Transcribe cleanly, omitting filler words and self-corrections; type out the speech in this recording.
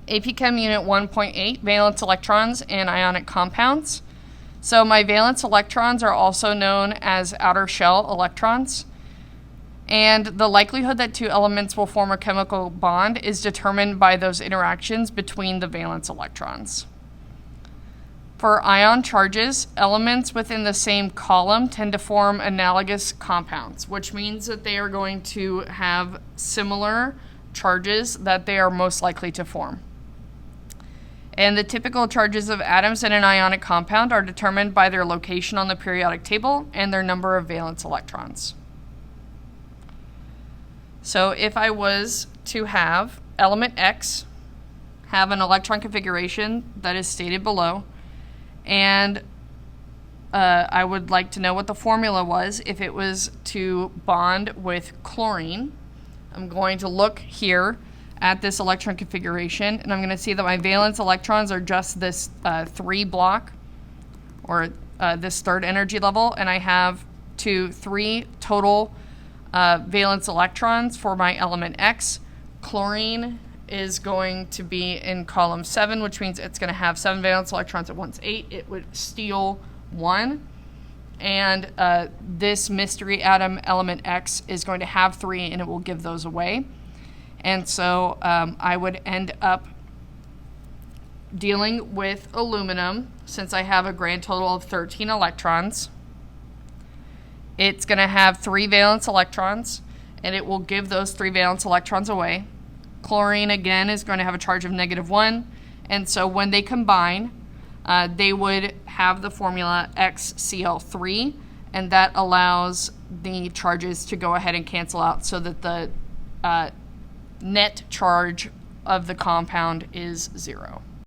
AP Chem Unit 1.8 Valence Electrons and Ionic Compounds. So my valence electrons are also known as outer shell electrons. And the likelihood that two elements will form a chemical bond is determined by those interactions between the valence electrons. For ion charges, elements within the same column tend to form analogous compounds, which means that they are going to have similar charges that they are most likely to form. And the typical charges of atoms in an ionic compound are determined by their location on the periodic table and their number of valence electrons. So if I was to have element X have an electron configuration that is stated below, and I would like to know what the formula was if it was to bond with chlorine, I'm going to look here at this electron configuration, and I'm going to see that my valence electrons are just this 3 block, or this third energy level, and I have 3 total valence electrons for my element X. Chlorine is going to be in column 7, which means it's going to have 7 valence electrons at once 8. It would steal 1. And this mystery atom, element X, is going to have 3, and it will give those away. And so I would end up dealing with aluminum, since I have a grand total of 13 electrons. It's going to have 3 valence electrons, and it will give those 3 valence electrons away. Chlorine, again, is going to have a charge of -1, and so when they combine, they would have the formula XCl3, and that allows the charges to go ahead and cancel out so that the net charge of the compound is 0.